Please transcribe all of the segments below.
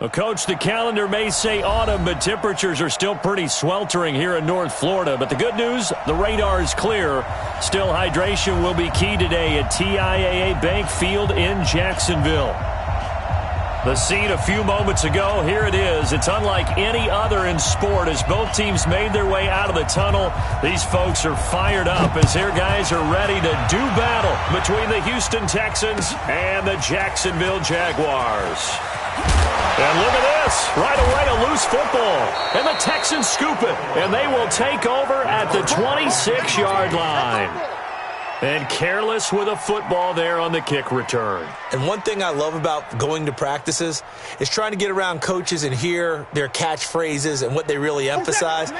Well, Coach, the calendar may say autumn, but temperatures are still pretty sweltering here in North Florida. But the good news, the radar is clear. Still, hydration will be key today at TIAA Bank Field in Jacksonville. The scene a few moments ago, here it is. It's unlike any other in sport as both teams made their way out of the tunnel. These folks are fired up as their guys are ready to do battle between the Houston Texans and the Jacksonville Jaguars. And look at this. Right away, a loose football. And the Texans scoop it. And they will take over at the 26-yard line. And careless with a football there on the kick return. And one thing I love about going to practices is trying to get around coaches and hear their catchphrases and what they really emphasize.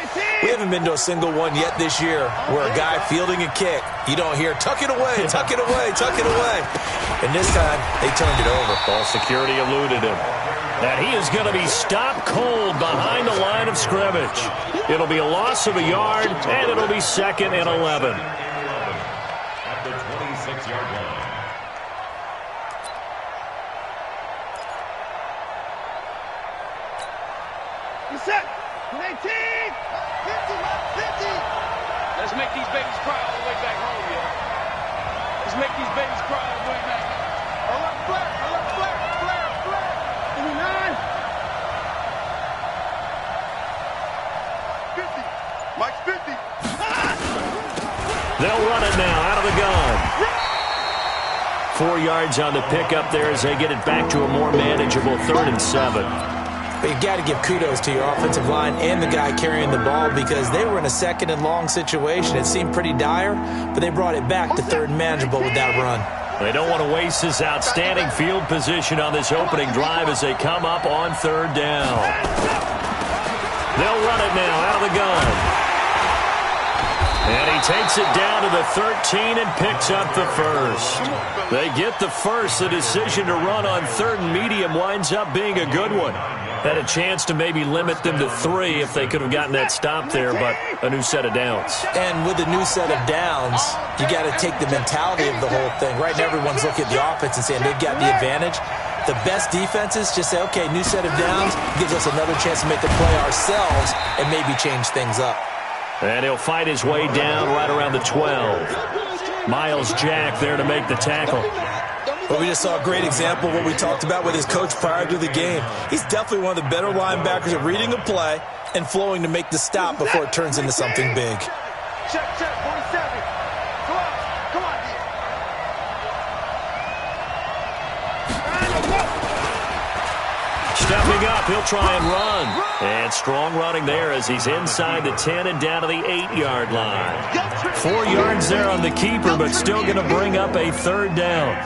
We haven't been to a single one yet this year where a guy fielding a kick, you don't hear, tuck it away, tuck it away, tuck it away. And this time, they turned it over. Ball security eluded him. And he is going to be stopped cold behind the line of scrimmage. It'll be a loss of a yard, and it'll be 2nd and 11. At the 26-yard line. You set. 18. 50. 50. Let's make these babies cry all the way back home, yo. Let's make these babies cry all the way back. I love Flair. I love Flair. Flair. Flair. 89. 50. Mike's 50. They'll run it now out of the gun. 4 yards on the pickup there as they get it back to a more manageable 3rd and 7. But you've got to give kudos to your offensive line and the guy carrying the ball because they were in a 2nd and long situation. It seemed pretty dire, but they brought it back to 3rd and manageable with that run. They don't want to waste this outstanding field position on this opening drive as they come up on 3rd down. They'll run it now out of the gun. And he takes it down to the 13 and picks up the first. They get the first. The decision to run on 3rd and medium winds up being a good one. Had a chance to maybe limit them to 3 if they could have gotten that stop there, but a new set of downs. And with a new set of downs, you got to take the mentality of the whole thing. Right now, everyone's looking at the offense and saying they've got the advantage. The best defenses just say, okay, new set of downs gives us another chance to make the play ourselves and maybe change things up. And he'll fight his way down right around the 12. Miles Jack there to make the tackle. Well, we just saw a great example of what we talked about with his coach prior to the game. He's definitely one of the better linebackers at reading a play and flowing to make the stop before it turns into something big. Check, 47. Come on. Stepping up, he'll try and run. And strong running there as he's inside the 10 and down to the 8-yard line. 4 yards there on the keeper, but still going to bring up a 3rd down.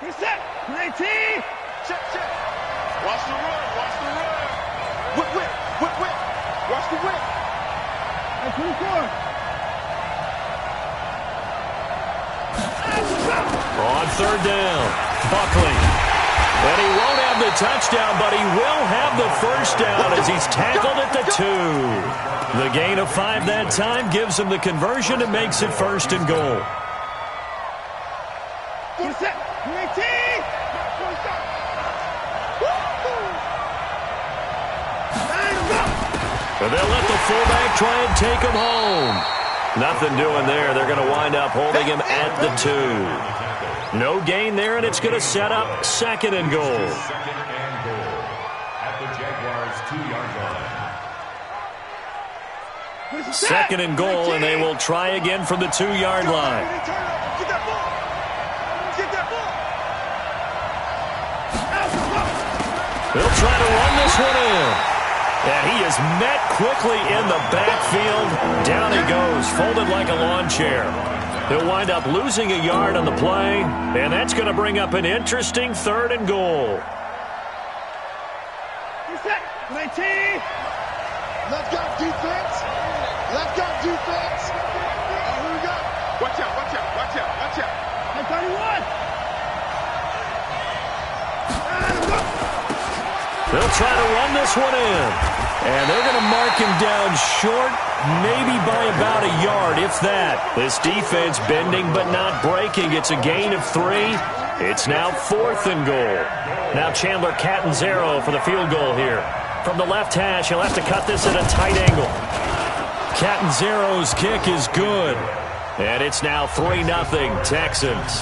He's set. 19. Check. Watch the run. Whip. Watch the whip. And 24. On 3rd down, Buckley. And he won't have the touchdown, but he will have the first down as he's tackled at the 2. The gain of 5 that time gives him the conversion and makes it 1st and goal. He's set. 19. And they'll let the fullback try and take him home. Nothing doing there. They're going to wind up holding him at the 2. No gain there, and it's going to set up 2nd and goal. 2nd and goal at the Jaguars' 2-yard line. 2nd and goal, and they will try again from the 2-yard line. They'll try to run this one in. And he is met quickly in the backfield. Down he goes, folded like a lawn chair. He'll wind up losing a yard on the play, and that's going to bring up an interesting 3rd and goal. He's set. 19. Let's go, defense. Here we go. Watch out. And 31. They'll try to run this one in. And they're going to mark him down short maybe by about a yard, if that. This defense bending but not breaking. It's a gain of 3. It's now 4th and goal. Now Chandler Catanzaro for the field goal here. From the left hash, he'll have to cut this at a tight angle. Catanzaro's kick is good. And it's now 3-0 Texans.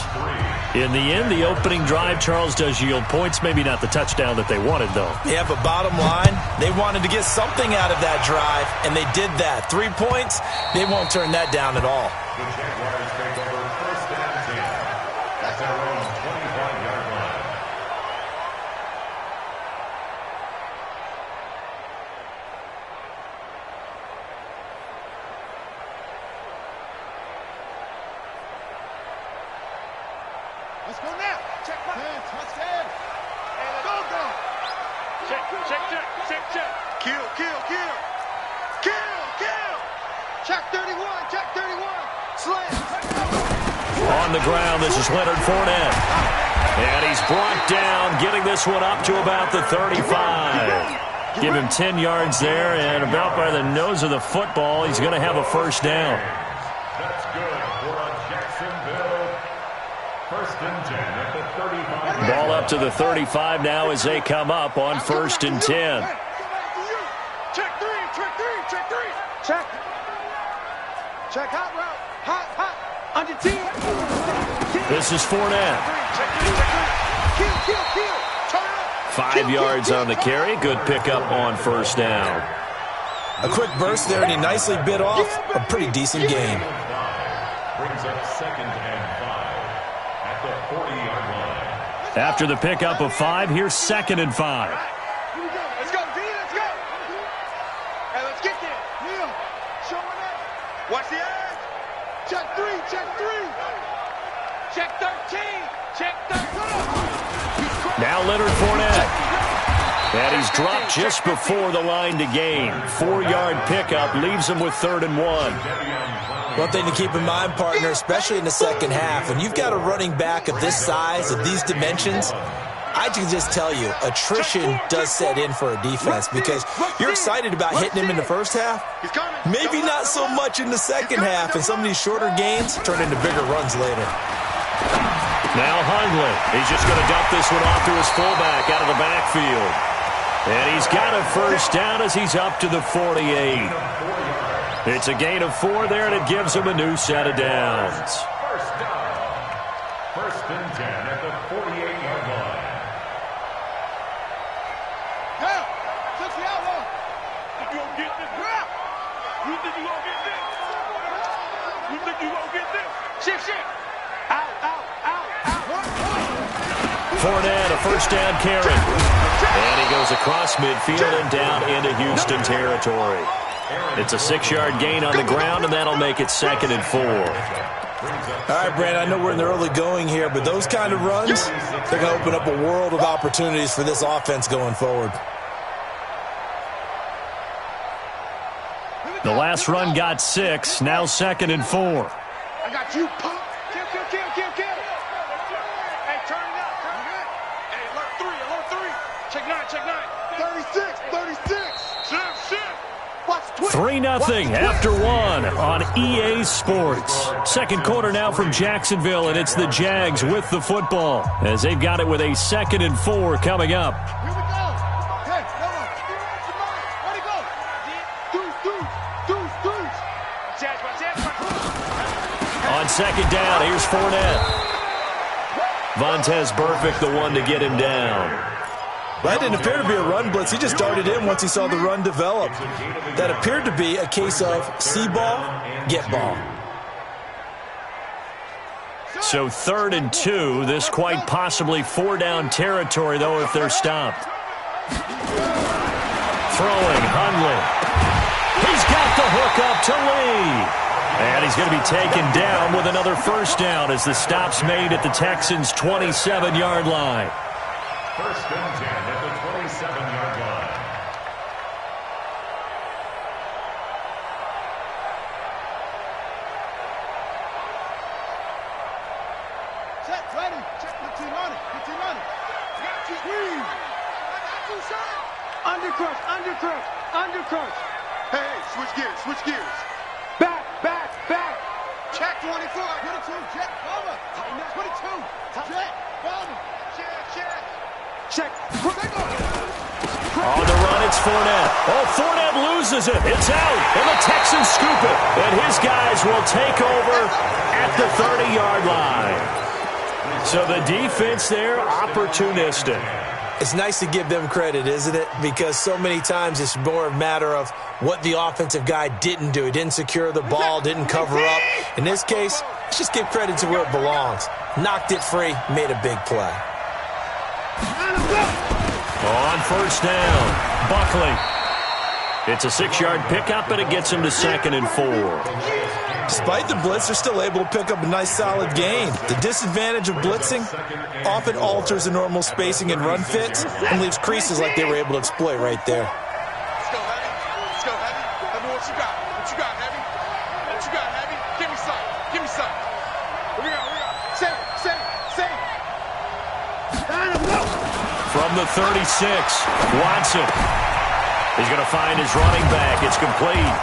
In the end, the opening drive, Charles, does yield points. Maybe not the touchdown that they wanted, though. Yeah, but bottom line, they wanted to get something out of that drive, and they did that. 3 points, they won't turn that down at all. The Jaguars take over 1st and 10. That's their own 25-yard line. Let's go now. Check back. Touchdown. Go, go. Check, check, check, check, check. Kill, kill, kill. Kill, kill. Check 31, check 31. Slam. On the ground, this is Leonard Fournette. And he's brought down, getting this one up to about the 35. Give him 10 yards there, and about by the nose of the football, he's going to have a first down. That's good for a Jacksonville 1st and 10 at the 35. Ball up to the 35 now as they come up on 1st and 10. Check 3, check 3, check 3. Check. Check hot route. Hot, hot. Under 10. This is Fournette. Check 3, check 3. Kill, kill, kill. Turn up. 5 yards on the carry. Good pickup on first down. A quick burst there, and he nicely bit off a pretty decent gain. Brings up 2nd and 5 at the 40-yard line. After the pickup of 5, here's 2nd and 5. Here we go. Let's go, D. Let's go. Hey, let's get there. Neil, showing up. Watch the eyes. Check 3, check 3. Check 13. Check 13. Now Leonard Fournette. And he's dropped just before the line to gain. 4-yard pickup leaves him with 3rd and 1. One thing to keep in mind, partner, especially in the second half, when you've got a running back of this size, of these dimensions, I can just tell you, attrition does set in for a defense because you're excited about hitting him in the first half. Maybe not so much in the second half, and some of these shorter gains turn into bigger runs later. Now Hundley. He's just going to dump this one off to his fullback out of the backfield. And he's got a first down as he's up to the 48. It's a gain of 4 there, and it gives him a new set of downs. First down. 1st and 10 at the 48-yard line. Now, touch the outlaw. You gonna get this? You think you gonna get this? You think you gonna get this? Shift, shift. Out, out, out, out. Fournette, a first down carry. And he goes across midfield and down into Houston territory. It's a 6-yard gain on the ground, and that'll make it 2nd and 4. All right, Brandon, I know we're in the early going here, but those kind of runs, they're going to open up a world of opportunities for this offense going forward. The last run got 6, now 2nd and 4. I got you, punk. Kill, kill, kill, kill, kill. Hey, turn it up, turn it up. Hey, alert 3. Check 9, check 9. 36, 36. Shift, shift. Watch 3-0 after 1 on EA Sports. Second quarter now from Jacksonville, and it's the Jags with the football as they've got it with a 2nd and 4 coming up. Here we go. Hey, come on. Where'd he go? Deuce. On 2nd down, here's Fournette. Vontaze Burfict, the one to get him down. That didn't appear to be a run blitz. He just darted in once he saw the run develop. That appeared to be a case of see ball, get ball. So 3rd and 2, this quite possibly 4-down territory, though, if they're stopped. Throwing, Hundley. He's got the hook up to Lee. And he's going to be taken down with another first down as the stop's made at the Texans' 27-yard line. 1st and 10 at the 27-yard line. Check 20. Check 15 on it. 15 on it. Got you. I got you, sir. Undercrush. Hey, switch gears, switch gears. Back, back, back. Check 24. 22, check, cover. 22, check, cover. Check. On the run, it's Fournette. Oh, Fournette loses it. It's out, and the Texans scoop it. And his guys will take over at the 30-yard line. So the defense there, opportunistic. It's nice to give them credit, isn't it? Because so many times it's more a matter of what the offensive guy didn't do. He didn't secure the ball, didn't cover up. In this case, let's just give credit to where it belongs. Knocked it free, made a big play. On first down, Buckley. It's a 6-yard pickup, and it gets him to 2nd and 4. Despite the blitz, they're still able to pick up a nice, solid gain. The disadvantage of blitzing often alters the normal spacing and run fits and leaves creases like they were able to exploit right there. Let's go, Heavy. Let's go, Heavy. Tell me what you got. What you got, Heavy? What you got, Heavy? Give me some. Give me some. Here we go. Save. From the 36, Watson. He's going to find his running back. It's complete.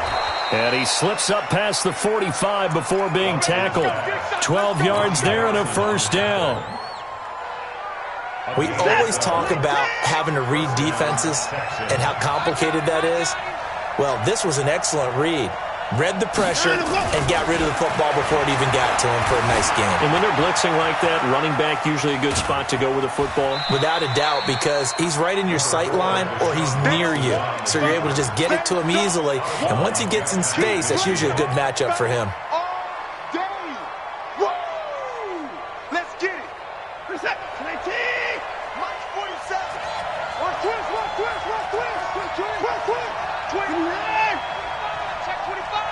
And he slips up past the 45 before being tackled. 12 yards there and a first down. We always talk about having to read defenses and how complicated that is. Well, this was an excellent read. Read the pressure and got rid of the football before it even got to him for a nice game. And when they're blitzing like that, running back usually a good spot to go with the football? Without a doubt, because he's right in your sight line or he's near you. So you're able to just get it to him easily. And once he gets in space, that's usually a good matchup for him. Let's get it. Reset. 19. March 47. One twist. 29. Check 25.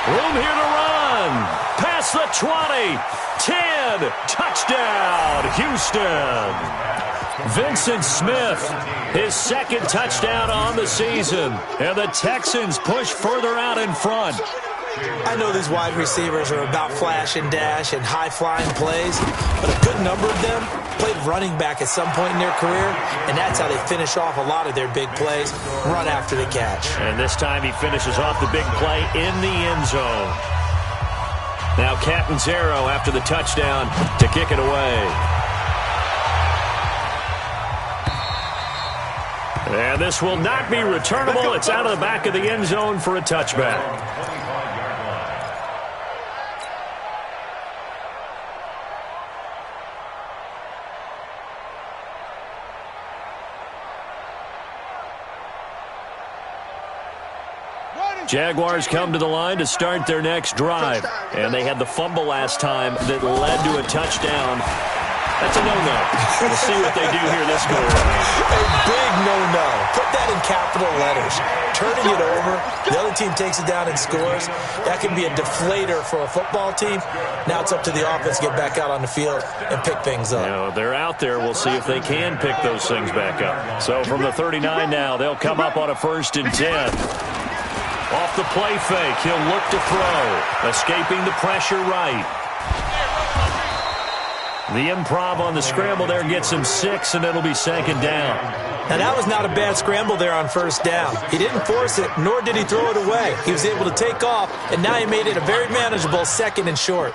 Room here to run. Past the 20. 10. Touchdown, Houston. Vincent Smith, his 2nd touchdown on the season. And the Texans push further out in front. I know these wide receivers are about flash and dash and high-flying plays, but a good number of them played running back at some point in their career, and that's how they finish off a lot of their big plays, run after the catch. And this time he finishes off the big play in the end zone. Now Catanzaro after the touchdown to kick it away. And this will not be returnable. It's out of the back of the end zone for a touchback. Jaguars come to the line to start their next drive. And they had the fumble last time that led to a touchdown. That's a no-no. We'll see what they do here this go around. A big no-no. Put that in capital letters. Turning it over, the other team takes it down and scores. That can be a deflator for a football team. Now it's up to the offense to get back out on the field and pick things up. You know, they're out there. We'll see if they can pick those things back up. So from the 39 now, they'll come up on a 1st and 10. Off the play fake, he'll look to throw. Escaping the pressure right. The improv on the scramble there gets him 6, and it'll be 2nd down. Now, that was not a bad scramble there on 1st down. He didn't force it, nor did he throw it away. He was able to take off, and now he made it a very manageable 2nd and short.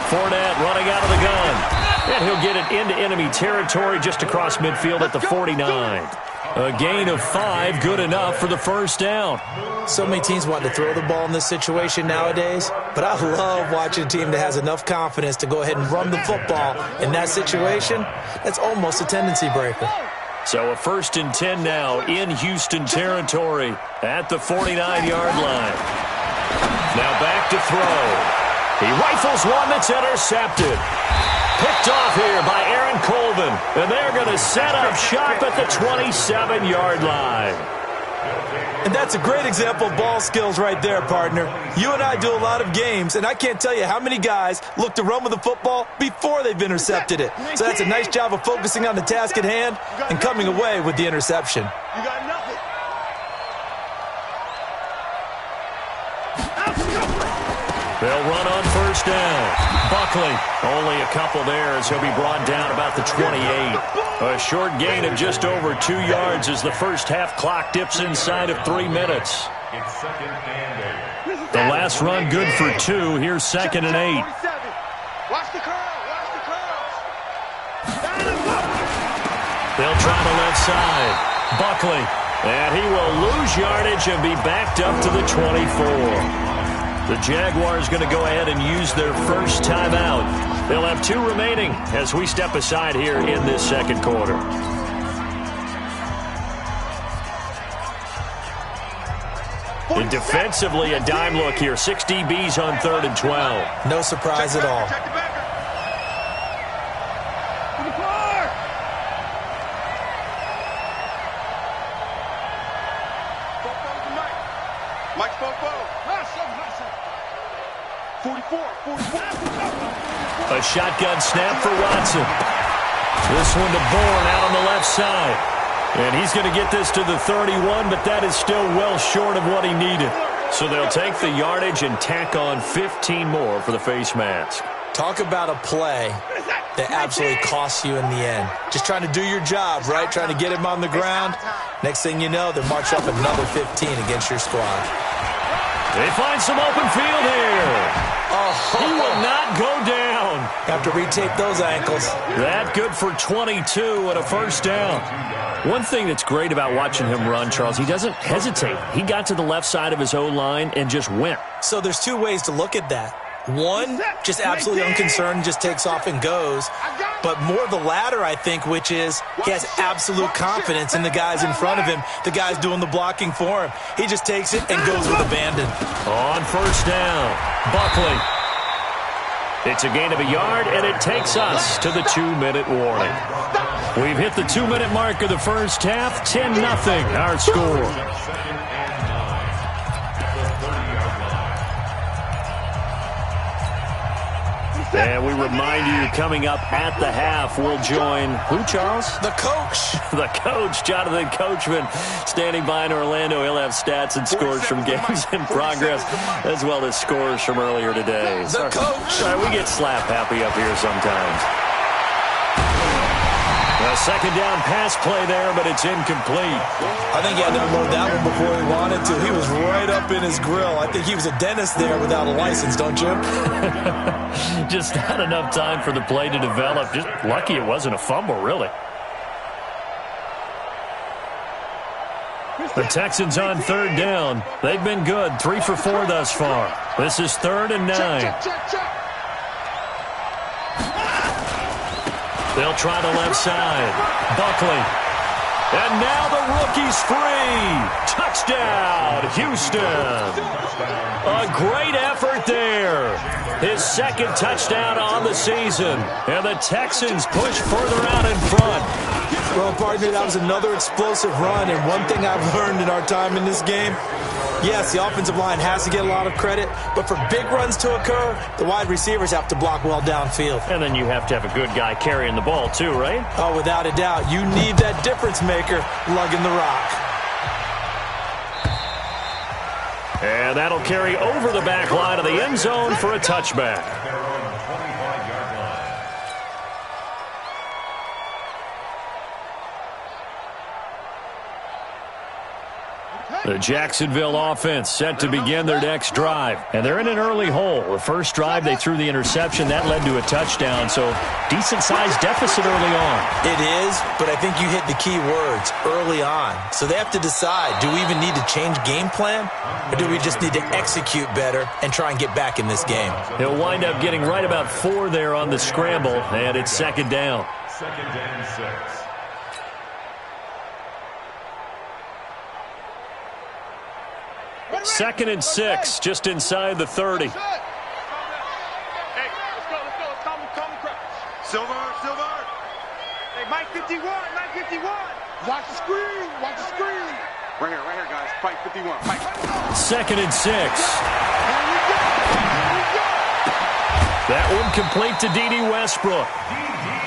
Fournette running out of the gun. And he'll get it into enemy territory just across midfield at the 49. A gain of 5, good enough for the 1st down. So many teams want to throw the ball in this situation nowadays, but I love watching a team that has enough confidence to go ahead and run the football. In that situation, that's almost a tendency breaker. So a 1st and 10 now in Houston territory at the 49-yard line. Now back to throw. He rifles one that's intercepted. Picked off here by Aaron Colvin. And they're going to set up shop at the 27-yard line. And that's a great example of ball skills right there, partner. You and I do a lot of games, and I can't tell you how many guys look to run with the football before they've intercepted it. So that's a nice job of focusing on the task at hand and coming away with the interception. You got nothing. They'll run on first down. Buckley, only a couple there as he'll be brought down about the 28. A short gain of just over 2 yards as the first half clock dips inside of 3 minutes. It's second and 8. The last run good for 2. Here's second and 8. Watch the curl. Watch the curls. They'll try the left side. Buckley, and he will lose yardage and be backed up to the 24. The Jaguars going to go ahead and use their first timeout. They'll have 2 remaining as we step aside here in this second quarter. And defensively, a dime look here. 6 DBs on 3rd and 12. No surprise at all. Check the backer. Mike Popo. 44. A shotgun snap for Watson. This one to Bourne out on the left side. And he's going to get this to the 31, but that is still well short of what he needed. So they'll take the yardage and tack on 15 more for the face mask. Talk about a play that absolutely costs you in the end. Just trying to do your job, right? Trying to get him on the ground. Next thing you know, they're marching up another 15 against your squad. They find some open field here. Oh, He will not go down. have to retape those ankles. That good for 22 and a first down. One thing that's great about watching him run, Charles, he doesn't hesitate. He got to the left side of his O-line and just went. So there's 2 ways to look at that. One, just absolutely unconcerned, just takes off and goes. But more the latter, I think, which is he has absolute confidence in the guys in front of him, the guys doing the blocking for him. He just takes it and goes with abandon. On first down, Buckley. It's a gain of a yard, and it takes us to the 2-minute warning. We've hit the 2-minute mark of the first half, 10-0 our score. Second and 9. The 30-yard line. And we remind you, coming up at the half, we'll join who, Charles? The coach. The coach, Jonathan Coachman, standing by in Orlando. He'll have stats and scores from games in progress, as well as scores from earlier today. The coach. Sorry, we get slap happy up here sometimes. A second down pass play there, but it's incomplete. I think he had to unload that one before he wanted to. He was right up in his grill. I think he was a dentist there without a license, don't you? Just not enough time for the play to develop. Just lucky it wasn't a fumble, really. The Texans on 3rd down. They've been good, 3 for 4 thus far. This is 3rd and 9. They'll try the left side. Buckley. And now the rookie's free. Touchdown, Houston. A great effort there. His second touchdown on the season. And the Texans push further out in front. Well, partner, that was another explosive run. And one thing I've learned in our time in this game, yes, the offensive line has to get a lot of credit, but for big runs to occur, the wide receivers have to block well downfield. And then you have to have a good guy carrying the ball too, right? Oh, without a doubt. You need that difference maker lugging the rock. And that'll carry over the back line of the end zone for a touchback. Their own 25-yard line. The Jacksonville offense set to begin their next drive. And they're in an early hole. The first drive, they threw the interception. That led to a touchdown, so decent-sized deficit early on. It is, but I think you hit the key words, early on. So they have to decide, do we even need to change game plan, or do we just need to execute better and try and get back in this game? He'll wind up getting right about 4 there on the scramble, and it's second down. Second and 6. Second and 6, just inside the 30. Hey, let's go. Let's calm the crowd. Silver. Hey, Mike 51. Watch the screen. Right here, guys. Fight 51. Fight. Second and 6. That one complete to D.D. Westbrook.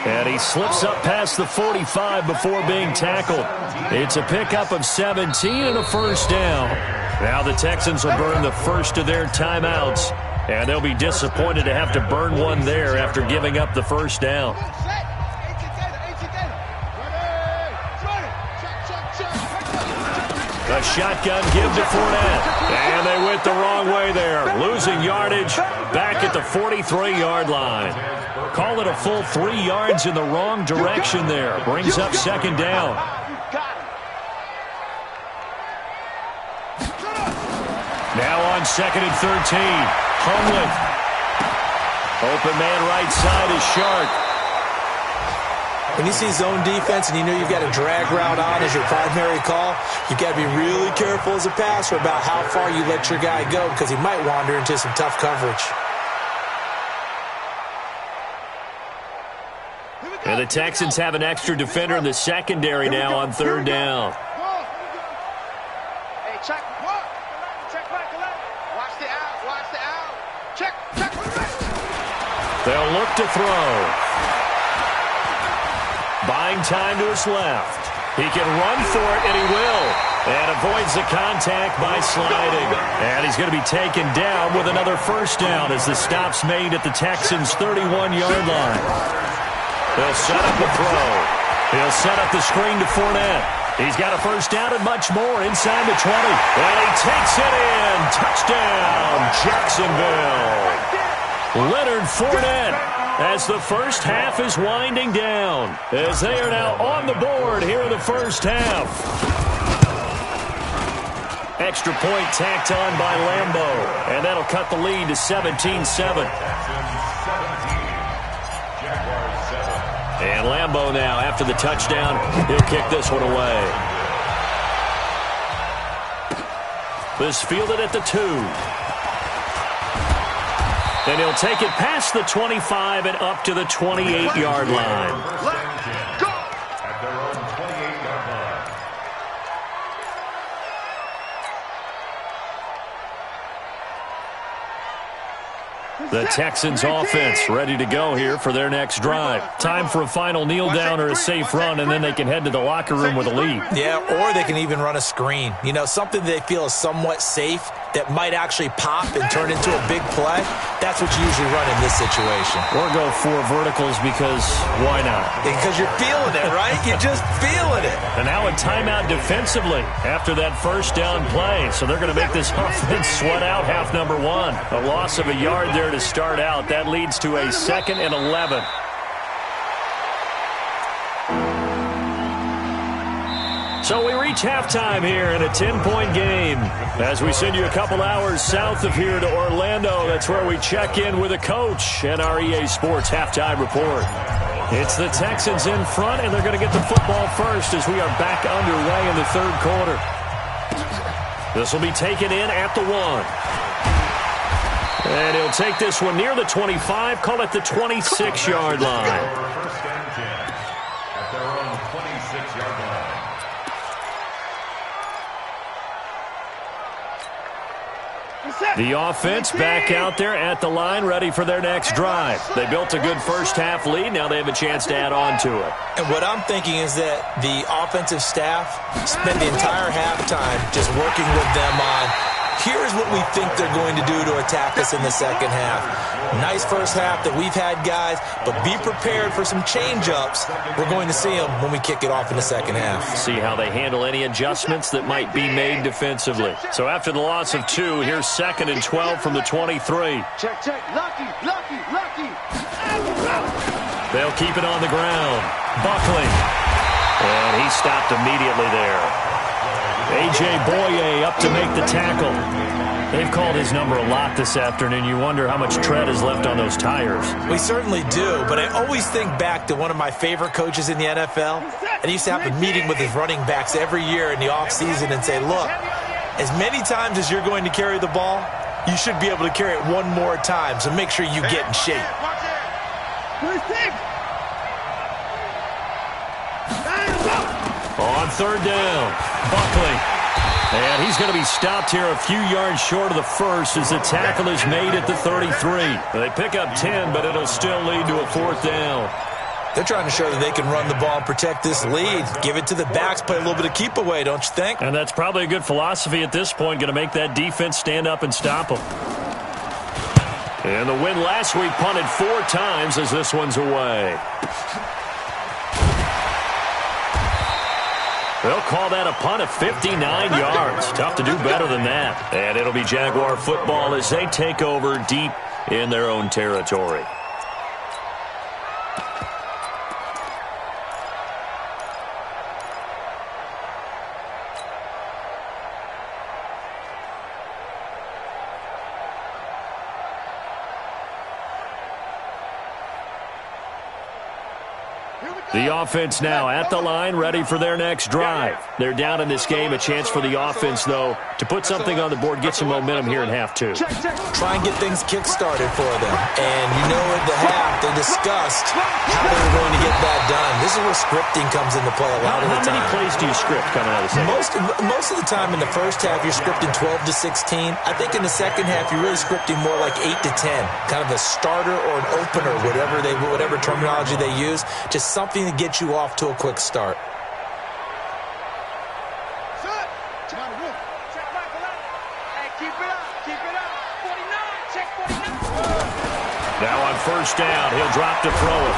And he slips up past the 45 before being tackled. It's a pickup of 17 and a first down. Now the Texans will burn the first of their timeouts And they'll be disappointed to have to burn one there after giving up the first down. A shotgun give to Fournette. And they went the wrong way there. Losing yardage back at the 43-yard line. Call it a full 3 yards in the wrong direction there. Brings up second down. Now on second and 13. Huntley. Open man right side is Shark. When you see zone defense and you know you've got a drag route on as your primary call, you've got to be really careful as a passer about how far you let your guy go because he might wander into some tough coverage. And the Texans have an extra defender in the secondary now on third down. Hey, check back. Watch the out. Check. They'll look to throw. Buying time to his left. He can run for it, and he will. And avoids the contact by sliding. And he's going to be taken down with another first down as the stop's made at the Texans' 31-yard line. They'll set up a throw. He'll set up the screen to Fournette. He's got a first down and much more inside the 20. And he takes it in. Touchdown, Jacksonville. Leonard Fournette as the first half is winding down. As they are now on the board here in the first half. Extra point tacked on by Lambeau. And that'll cut the lead to 17-7. And Lambeau now, after the touchdown, he'll kick this one away. This fielded at the 2. And he'll take it past the 25 and up to the 28-yard line. Go! At their own 28-yard line. The Texans offense ready to go here for their next drive. Time for a final kneel down or a safe run, and then they can head to the locker room with a lead. Yeah, or they can even run a screen. You know, something they feel is somewhat safe that might actually pop and turn into a big play. That's what you usually run in this situation. Or go 4 verticals because why not? Because you're feeling it, right? You're just feeling it. And now a timeout defensively after that first down play. So they're going to make this offense sweat out half number 1. A loss of a yard there to start out. That leads to a 2nd and 11. So we reach halftime here in a 10-point game. As we send you a couple hours south of here to Orlando, that's where we check in with a coach and our EA Sports halftime report. It's the Texans in front, and they're going to get the football first as we are back underway in the third quarter. This will be taken in at the 1. And he'll take this one near the 25, call it the 26-yard line. First and 10 at their own 26-yard line. The offense back out there at the line, ready for their next drive. They built a good first half lead. Now they have a chance to add on to it. And what I'm thinking is that the offensive staff spend the entire halftime just working with them on, here's what we think they're going to do to attack us in the second half. Nice first half that we've had, guys, but be prepared for some change-ups. We're going to see them when we kick it off in the second half. See how they handle any adjustments that might be made defensively. So after the loss of 2, here's 2nd and 12 from the 23. Check. Lucky. They'll keep it on the ground. Buckley. And he stopped immediately there. A.J. Boye up to make the tackle. They've called his number a lot this afternoon. You wonder how much tread is left on those tires. We certainly do, but I always think back to one of my favorite coaches in the NFL. And he used to have a meeting with his running backs every year in the offseason and say, look, as many times as you're going to carry the ball, you should be able to carry it one more time, so make sure you get in shape. On third down, Buckley. And he's going to be stopped here a few yards short of the first as the tackle is made at the 33. They pick up 10, but it'll still lead to a 4th down. They're trying to show that they can run the ball and protect this lead. Give it to the backs, play a little bit of keep away, don't you think? And that's probably a good philosophy at this point, going to make that defense stand up and stop them. And the win last week punted 4 times as this one's away. They'll call that a punt of 59 yards. Tough to do better than that. And it'll be Jaguar football as they take over deep in their own territory. The offense now at the line, ready for their next drive. They're down in this game. A chance for the offense, though, to put something on the board, get some momentum here in half 2. Try and get things kick-started for them. And you know at the half, they discussed how they were going to get that done. This is where scripting comes into play a lot of the time. How many plays do you script coming out of the second? Most of the time in the first half, you're scripting 12 to 16. I think in the second half, you're really scripting more like 8 to 10. Kind of a starter or an opener, whatever terminology they use. Just something to get you off to a quick start. Now on first down, he'll drop to throw it.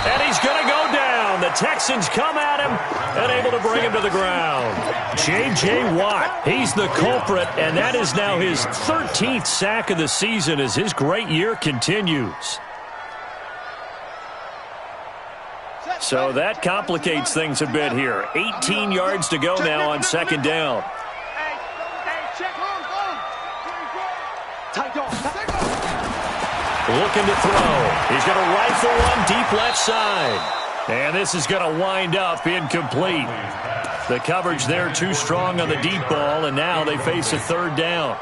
And he's going to go down. The Texans come at him and able to bring him to the ground. J.J. Watt, he's the culprit, and that is now his 13th sack of the season as his great year continues. So that complicates things a bit here. 18 yards to go now on second down. Looking to throw. He's going to rifle one deep left side. And this is going to wind up incomplete. The coverage there too strong on the deep ball, and now they face a third down.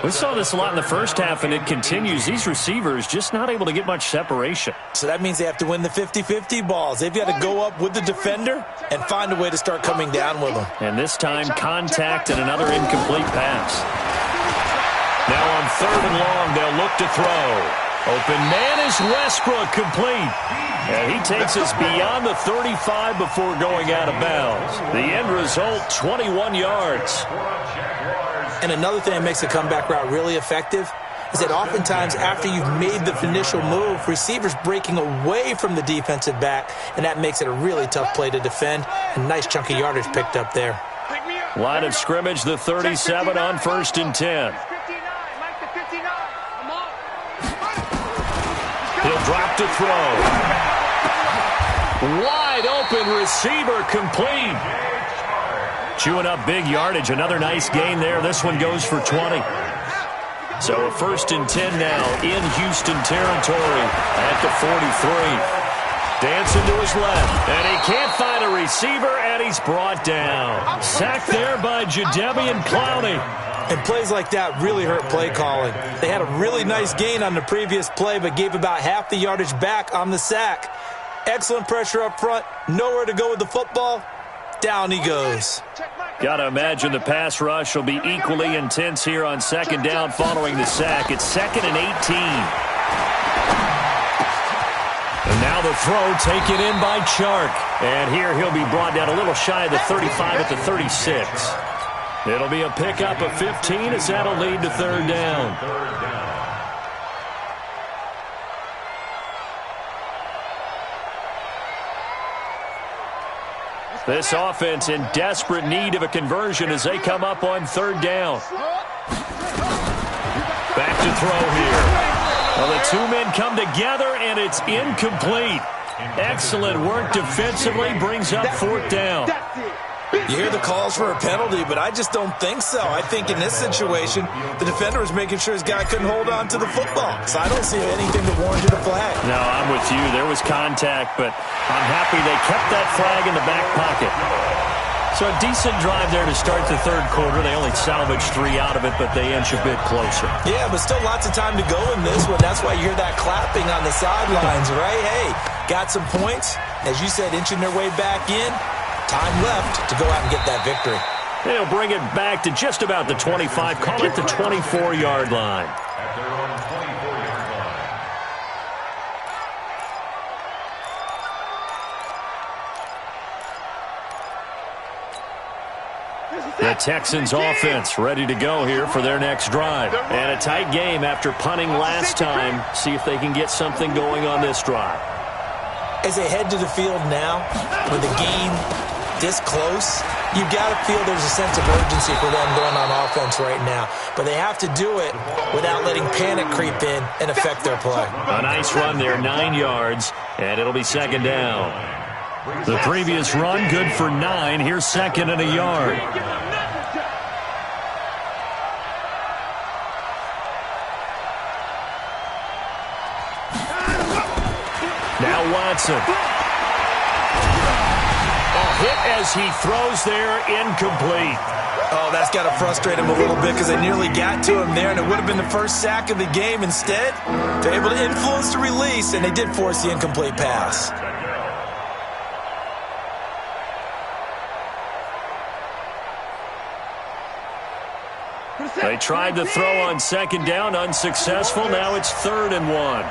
We saw this a lot in the first half, and it continues. These receivers just not able to get much separation. So that means they have to win the 50-50 balls. They've got to go up with the defender and find a way to start coming down with them. And this time, contact and another incomplete pass. Now on third and long, they'll look to throw. Open man is Westbrook, complete. And he takes us beyond the 35 before going out of bounds. The end result, 21 yards. And another thing that makes a comeback route really effective is that oftentimes after you've made the initial move, receivers breaking away from the defensive back, and that makes it a really tough play to defend. A nice chunk of yardage picked up there. Line of scrimmage, the 37 on first and 10. He'll drop to throw. Wide open receiver, complete. Chewing up big yardage. Another nice gain there. This one goes for 20. So a first and 10 now in Houston territory at the 43. Dancing to his left. And he can't find a receiver, and he's brought down. Sacked there by Jadeveon Clowney. And plays like that really hurt play calling. They had a really nice gain on the previous play, but gave about half the yardage back on the sack. Excellent pressure up front. Nowhere to go with the football. Down he goes. Got to imagine the pass rush will be equally intense here on second down following the sack. It's 2nd and 18. And now the throw taken in by Chark. And here he'll be brought down a little shy of the 35 at the 36. It'll be a pickup of 15 as that'll lead to third down. This offense in desperate need of a conversion as they come up on third down. Back to throw here. Well, the two men come together, and it's incomplete. Excellent work defensively, brings up fourth down. You hear the calls for a penalty, but I just don't think so. I think in this situation, the defender was making sure his guy couldn't hold on to the football. So I don't see anything that warranted a flag. No, I'm with you. There was contact, but I'm happy they kept that flag in the back pocket. So a decent drive there to start the third quarter. They only salvaged 3 out of it, but they inch a bit closer. Yeah, but still lots of time to go in this one. That's why you hear that clapping on the sidelines, right? Hey, got some points. As you said, inching their way back in. Time left to go out and get that victory. They'll bring it back to just about the 25. Call it the 24-yard line. At their own 24-yard line. The Texans offense ready to go here for their next drive. And a tight game after punting last time. See if they can get something going on this drive. As they head to the field now, with the game this close, you've got to feel there's a sense of urgency for them going on offense right now. But they have to do it without letting panic creep in and affect their play. A nice run there, 9 yards, and it'll be second down. The previous run, good for 9. Here's second and a yard. Now Watson. Hit as he throws there, incomplete. Oh, that's got to frustrate him a little bit because they nearly got to him there, and it would have been the first sack of the game. Instead, they're able to influence the release, and they did force the incomplete pass. They tried to throw on second down, unsuccessful. Now it's 3rd and 1.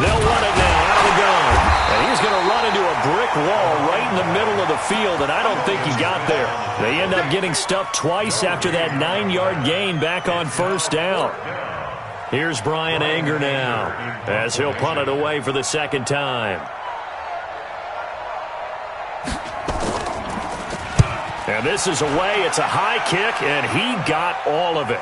They'll run it now out of the gun. And he's going to run into a brick wall right in the middle of the field, and I don't think he got there. They end up getting stuffed twice after that 9-yard gain back on first down. Here's Brian Anger now as he'll punt it away for the second time. And this is away. It's a high kick, and he got all of it.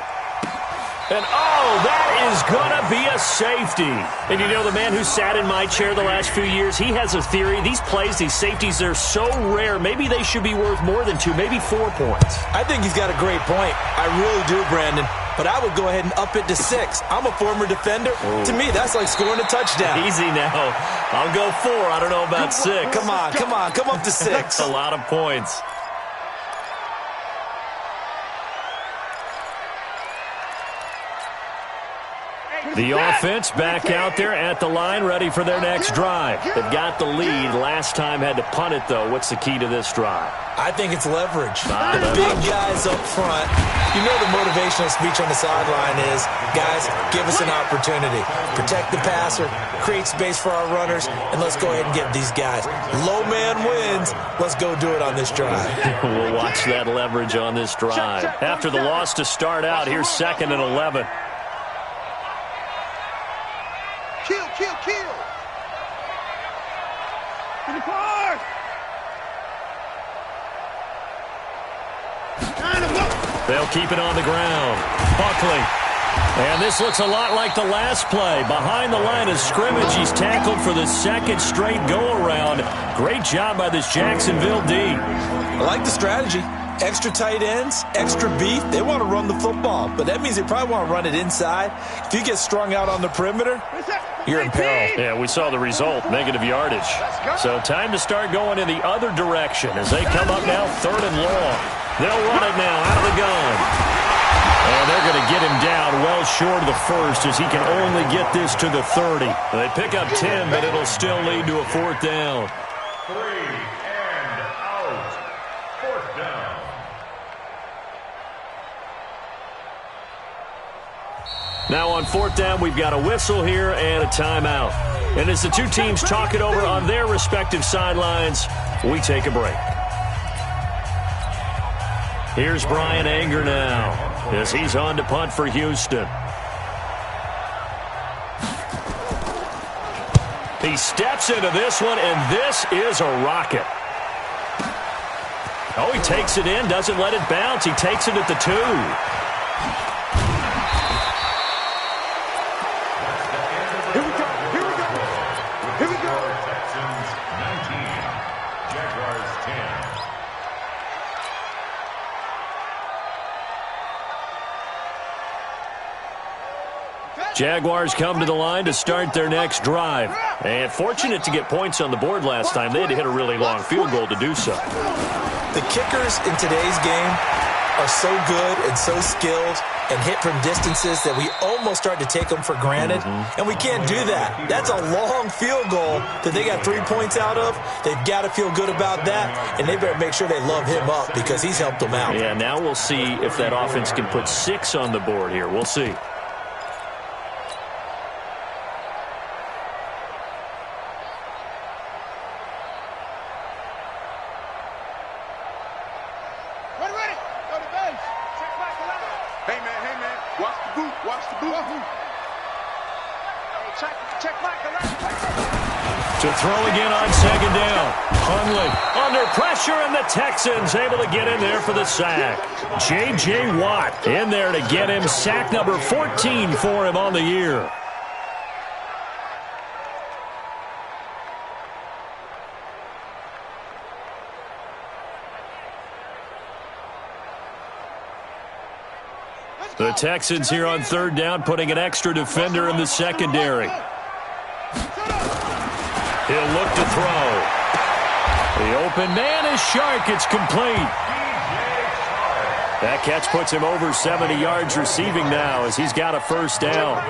And, oh, that is going to be a safety. And, you know, the man who sat in my chair the last few years, he has a theory. These plays, these safeties, they're so rare. Maybe they should be worth more than 2, maybe 4 points. I think he's got a great point. I really do, Brandon. But I would go ahead and up it to 6. I'm a former defender. Ooh. To me, that's like scoring a touchdown. Easy now. I'll go 4. I don't know about 6. Come on. Come up to 6. That's a lot of points. The offense back out there at the line, ready for their next drive. They've got the lead. Last time had to punt it, though. What's the key to this drive? I think it's leverage. The big guys up front. You know the motivational speech on the sideline is, guys, give us an opportunity. Protect the passer, create space for our runners, and let's go ahead and get these guys. Low man wins. Let's go do it on this drive. We'll watch that leverage on this drive. After the loss to start out, here's 2nd and 11. Kill. In the park. They'll keep it on the ground. Buckley. And this looks a lot like the last play. Behind the line of scrimmage, he's tackled for the 2nd straight go-around. Great job by this Jacksonville D. I like the strategy. Extra tight ends, extra beef. They want to run the football, but that means they probably want to run it inside. If you get strung out on the perimeter, you're in peril. Yeah, we saw the result, negative yardage. So time to start going in the other direction as they come up now 3rd and long. They'll run it now out of the gun. And they're going to get him down well short of the 1st as he can only get this to the 30. They pick up 10, but it'll still lead to a 4th down. 3 and out. 4th down. Now on 4th down, we've got a whistle here and a timeout. And as the two teams talk it over on their respective sidelines, we take a break. Here's Brian Anger now as he's on to punt for Houston. He steps into this one, and this is a rocket. Oh, he takes it in, doesn't let it bounce. He takes it at the 2. Jaguars come to the line to start their next drive. And fortunate to get points on the board last time. They had to hit a really long field goal to do so. The kickers in today's game are so good and so skilled and hit from distances that we almost start to take them for granted. And we can't do that. That's a long field goal that they got 3 points out of. They've got to feel good about that, and they better make sure they love him up because he's helped them out. Yeah, now we'll see if that offense can put 6 on the board here. We'll see. Watch the boot. Watch the boot. Hey, check Michael. To throw again on second down. Hundley under pressure, and the Texans able to get in there for the sack. J.J. Watt in there to get him sack number 14 for him on the year. The Texans here on third down, putting an extra defender in the secondary. He'll look to throw. The open man is Shark. It's complete. That catch puts him over 70 yards receiving now as he's got a first down.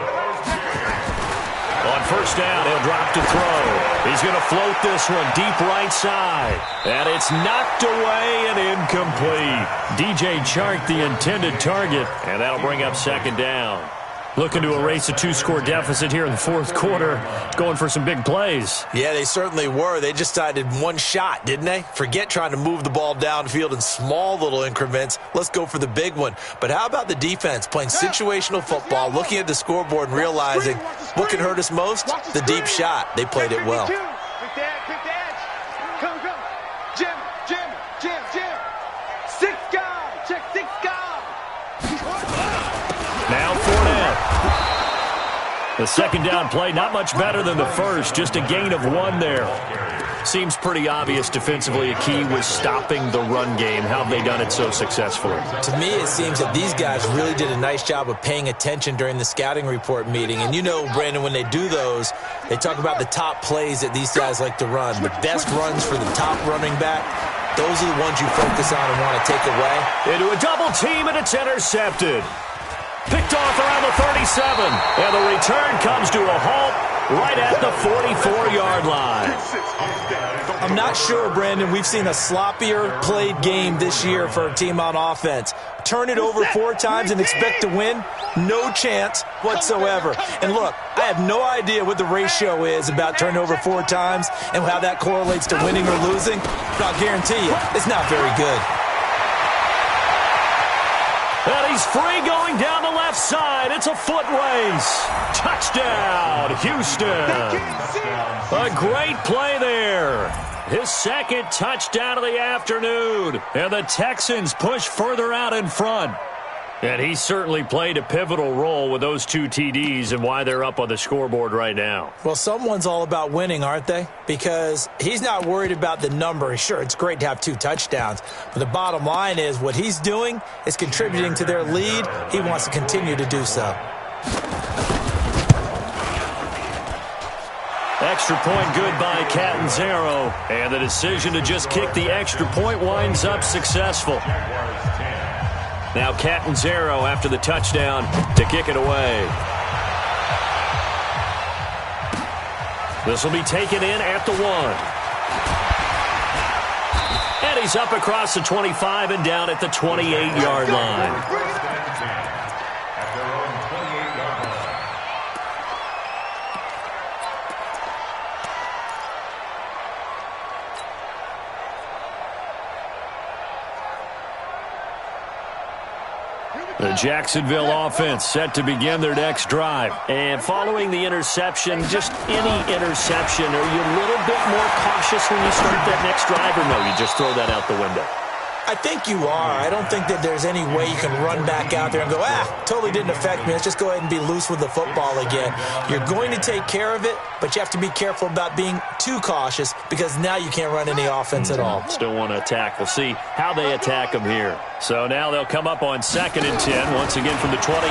On first down, he'll drop to throw. He's going to float this one deep right side. And it's knocked away and incomplete. DJ Chark, the intended target, and that'll bring up second down. Looking to erase a two-score deficit here in the fourth quarter. Going for some big plays. Yeah, they certainly were. They just decided one shot, didn't they? Forget trying to move the ball downfield in small little increments. Let's go for the big one. But how about the defense playing situational football, looking at the scoreboard and realizing what can hurt us most? The deep shot. They played it well. Quick the edge. Come. Jim. Six guard. Check six guard. Now Fournette. The second down play, not much better than the first, just a gain of one there. Seems pretty obvious defensively a key was stopping the run game. How have they done it so successfully? To me, it seems that these guys really did a nice job of paying attention during the scouting report meeting. And you know, Brandon, when they do those, they talk about the top plays that these guys like to run. The best runs for the top running back, those are the ones you focus on and want to take away. Into a double team, and it's intercepted. Picked off around the 37, and the return comes to a halt right at the 44-yard line. I'm not sure, Brandon, we've seen a sloppier played game this year for a team on offense. Turn it over 4 times and expect to win? No chance whatsoever. And look, I have no idea what the ratio is about turning over 4 times and how that correlates to winning or losing, but I'll guarantee you, it's not very good. And he's free going down the left side. It's a foot race. Touchdown, Houston. A great play there. His second touchdown of the afternoon. And the Texans push further out in front. And he certainly played a pivotal role with those 2 TDs and why they're up on the scoreboard right now. Well, someone's all about winning, aren't they? Because he's not worried about the number. Sure, it's great to have 2 touchdowns. But the bottom line is what he's doing is contributing to their lead. He wants to continue to do so. Extra point good by Catanzaro. And the decision to just kick the extra point winds up successful. Now Catanzaro after the touchdown to kick it away. This will be taken in at the 1. And he's up across the 25 and down at the 28-yard line. The Jacksonville offense set to begin their next drive. And following the interception, just any interception, are you a little bit more cautious when you start that next drive, or no, you just throw that out the window? I think you are. I don't think that there's any way you can run back out there and go, totally didn't affect me. Let's just go ahead and be loose with the football again. You're going to take care of it, but you have to be careful about being too cautious because now you can't run any offense at all. Still want to attack. We'll see how they attack them here. So now they'll come up on 2nd and 10, once again from the 28.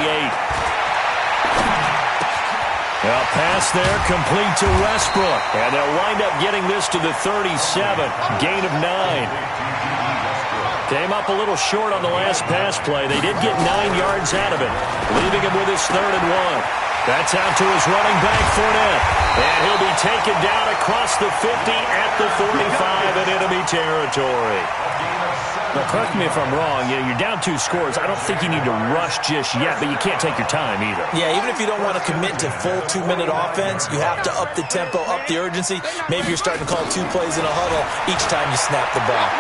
A pass there, complete to Westbrook. And they'll wind up getting this to the 37. Gain of 9. Came up a little short on the last pass play. They did get 9 yards out of it, leaving him with his 3rd and 1. That's out to his running back, Fournette. And he'll be taken down across the 50 at the 45 in enemy territory. Now, correct me if I'm wrong. You're down 2 scores. I don't think you need to rush just yet, but you can't take your time either. Yeah, even if you don't want to commit to full 2-minute offense, you have to up the tempo, up the urgency. Maybe you're starting to call 2 plays in a huddle each time you snap the ball.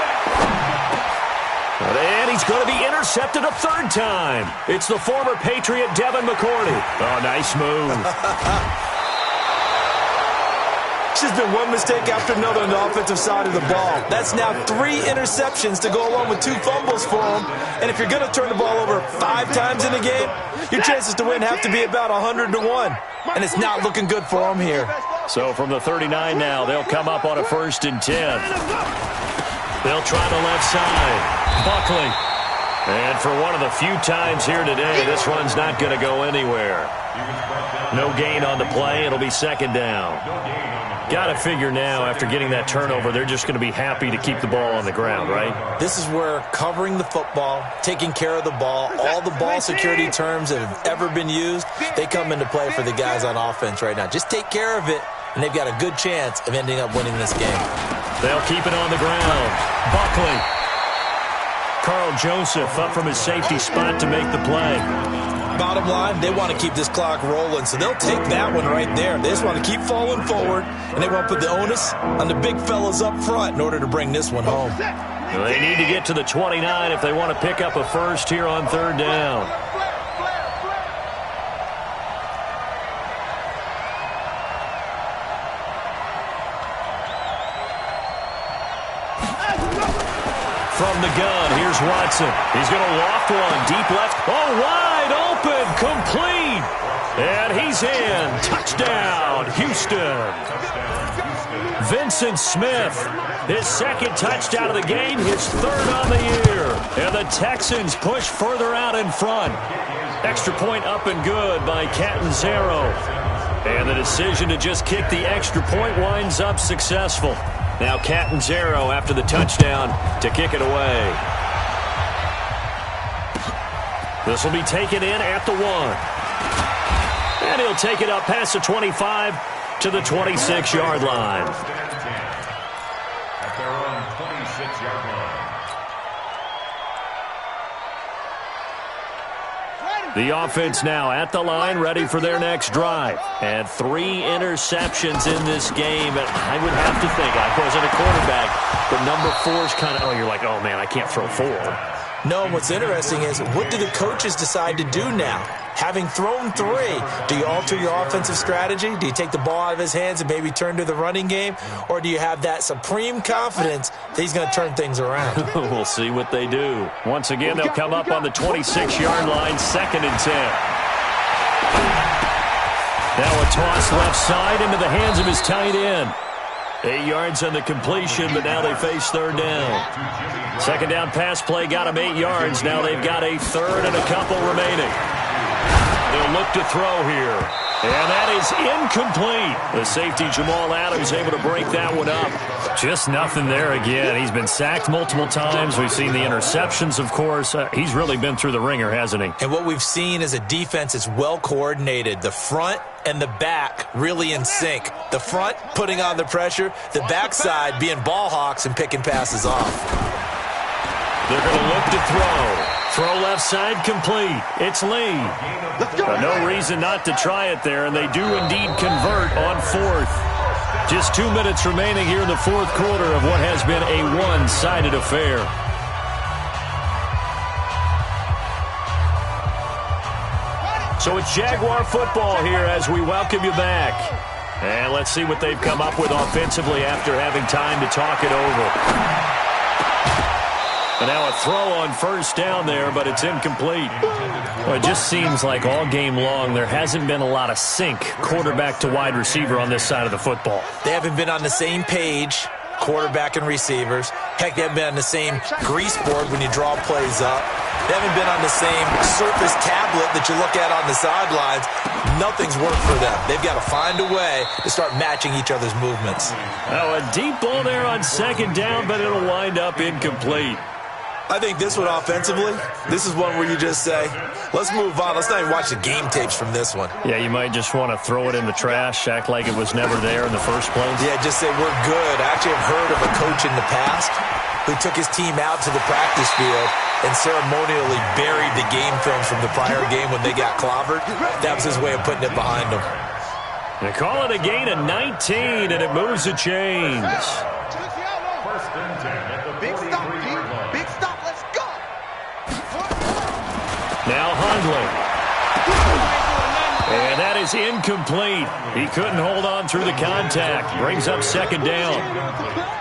And he's going to be intercepted a third time. It's the former Patriot Devin McCourty. Oh, nice move. It's just been one mistake after another on the offensive side of the ball. That's now 3 interceptions to go along with 2 fumbles for him. And if you're going to turn the ball over 5 times in a game, your chances to win have to be about 100 to 1. And it's not looking good for him here. So from the 39 now, they'll come up on a 1st and 10. They'll try the left side. Buckley. And for one of the few times here today, this run's not going to go anywhere. No gain on the play. It'll be 2nd down. Got to figure now, after getting that turnover, they're just going to be happy to keep the ball on the ground, right? This is where covering the football, taking care of the ball, all the ball security terms that have ever been used, they come into play for the guys on offense right now. Just take care of it, and they've got a good chance of ending up winning this game. They'll keep it on the ground. Buckley. Carl Joseph up from his safety spot to make the play. Bottom line, they want to keep this clock rolling, so they'll take that one right there. They just want to keep falling forward, and they want to put the onus on the big fellas up front in order to bring this one home. They need to get to the 29 if they want to pick up a first here on 3rd down. From the gun, here's Watson. He's going to loft one, deep left. Oh, wide open, complete. And he's in. Touchdown, Houston. Vincent Smith, his 2nd touchdown of the game, his 3rd on the year. And the Texans push further out in front. Extra point up and good by Catanzaro. And the decision to just kick the extra point winds up successful. Now Catanzaro after the touchdown to kick it away. This will be taken in at the 1. And he'll take it up past the 25 to the 26-yard line. At their own 26-yard line. The offense now at the line, ready for their next drive. And 3 interceptions in this game. And I would have to think, I wasn't a quarterback, but number 4 is kind of, you're like, oh, man, I can't throw 4. No, what's interesting is, what do the coaches decide to do now? Having thrown 3, do you alter your offensive strategy? Do you take the ball out of his hands and maybe turn to the running game? Or do you have that supreme confidence that he's going to turn things around? We'll see what they do. Once again, they'll come up on the 26-yard line, 2nd and 10. Now a toss left side into the hands of his tight end. 8 yards on the completion, but now they face 3rd down. 2nd down pass play got him 8 yards. Now they've got a 3rd and a couple remaining. They'll look to throw here. And that is incomplete. The safety, Jamal Adams, able to break that one up. Just nothing there again. He's been sacked multiple times. We've seen the interceptions, of course. He's really been through the ringer, hasn't he? And what we've seen is a defense that's well coordinated. The front and the back really in sync. The front putting on the pressure. The backside being ball hawks and picking passes off. They're going to look to throw. Throw left side complete. It's Lee. No reason not to try it there, and they do indeed convert on 4th. Just 2 minutes remaining here in the 4th quarter of what has been a one-sided affair. So it's Jaguar football here as we welcome you back. And let's see what they've come up with offensively after having time to talk it over. And now a throw on 1st down there, but it's incomplete. Well, it just seems like all game long there hasn't been a lot of sync quarterback to wide receiver on this side of the football. They haven't been on the same page, quarterback and receivers. Heck, they haven't been on the same grease board when you draw plays up. They haven't been on the same Surface tablet that you look at on the sidelines. Nothing's worked for them. They've got to find a way to start matching each other's movements. Now a deep ball there on 2nd down, but it'll wind up incomplete. I think this one offensively, this is one where you just say, let's move on. Let's not even watch the game tapes from this one. Yeah, you might just want to throw it in the trash, act like it was never there in the first place. Yeah, just say we're good. I actually have heard of a coach in the past who took his team out to the practice field and ceremonially buried the game films from the prior game when they got clobbered. That was his way of putting it behind them. They call it a gain of 19, and it moves the chains. 1st and 10 at the 43-yard line. Big stop, let's go. Now Hundley. And that is incomplete. He couldn't hold on through the contact. Brings up second down.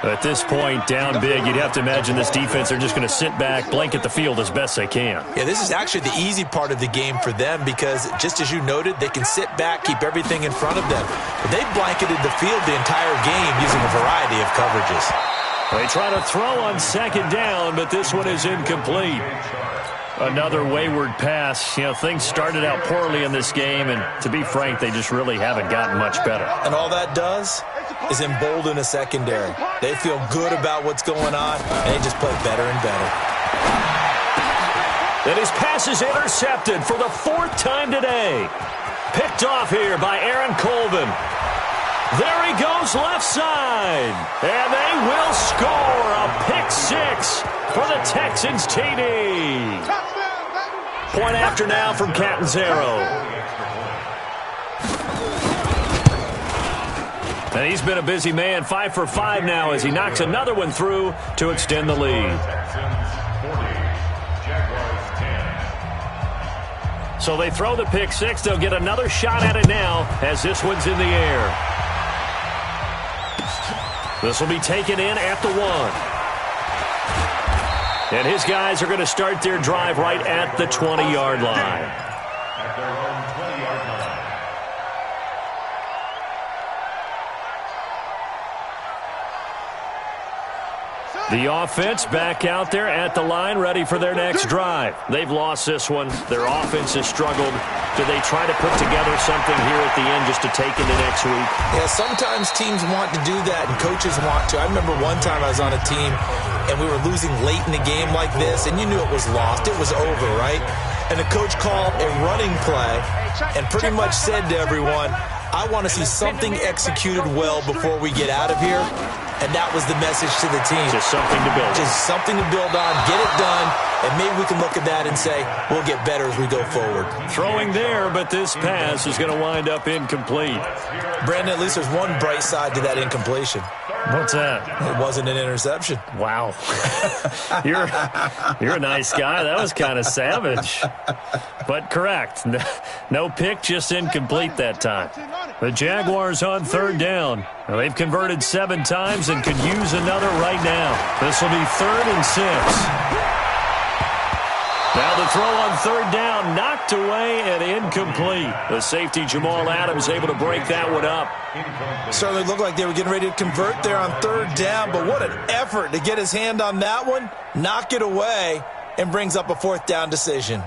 At this point, down big, you'd have to imagine this defense, they're just going to sit back, blanket the field as best they can. Yeah, this is actually the easy part of the game for them because, just as you noted, they can sit back, keep everything in front of them. But they blanketed the field the entire game using a variety of coverages. They try to throw on second down, but this one is incomplete. Another wayward pass. You know, things started out poorly in this game, and to be frank, they just really haven't gotten much better. And all that does is embolden a secondary. They feel good about what's going on, and they just play better and better. And his pass is intercepted for the fourth time today. Picked off here by Aaron Colvin. There he goes left side. And they will score a pick six for the Texans TD. Point after now from Catanzaro. And he's been a busy man, 5 for 5 now as he knocks another one through to extend the lead. So they throw the pick six. They'll get another shot at it now as this one's in the air. This will be taken in at the 1. And his guys are going to start their drive right at the 20-yard line. At their own 20-yard line. The offense back out there at the line, ready for their next drive. They've lost this one. Their offense has struggled. Do they try to put together something here at the end just to take into next week? Yeah, sometimes teams want to do that, and coaches want to. I remember one time I was on a team, and we were losing late in the game like this, and you knew it was lost. It was over, right? And the coach called a running play and pretty much said to everyone, I want to see something executed well before we get out of here. And that was the message to the team. Just something to build. Just something to build on, get it done, and maybe we can look at that and say, we'll get better as we go forward. Throwing there, but this pass is going to wind up incomplete. Brandon, at least there's one bright side to that incompletion. What's that? It wasn't an interception. Wow. You're a nice guy. That was kind of savage. But correct. No pick, just incomplete that time. The Jaguars on third down. Now, they've converted 7 times and could use another right now. This will be 3rd and 6. Now the throw on third down, knocked away and incomplete. The safety Jamal Adams able to break that one up. Certainly looked like they were getting ready to convert there on third down, but what an effort to get his hand on that one, knock it away, and brings up a 4th down decision.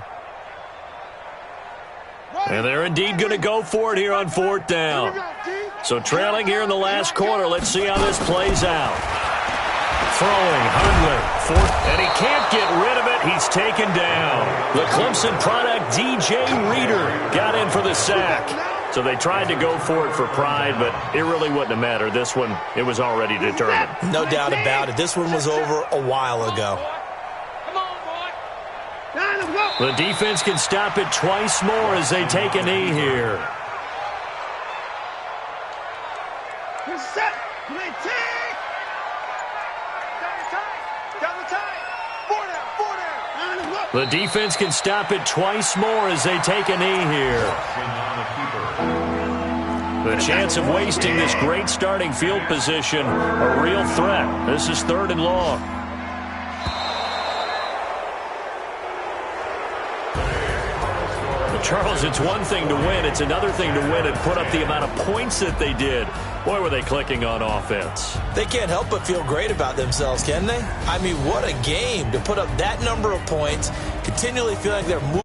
And they're indeed going to go for it here on 4th down. So trailing here in the last quarter, let's see how this plays out. Throwing, Hundley, 4th, and he can't get rid of it. He's taken down. The Clemson product, DJ Reader, got in for the sack. So they tried to go for it for pride, but it really wouldn't have mattered. This one, it was already determined. No doubt about it. This one was over a while ago. The defense can stop it twice more as they take a knee here. The defense can stop it twice more as they take a knee here. The chance of wasting this great starting field position, a real threat. This is 3rd and long. Charles, it's one thing to win. It's another thing to win and put up the amount of points that they did. Boy, were they clicking on offense. They can't help but feel great about themselves, can they? I mean, what a game to put up that number of points, continually feeling like they're moving.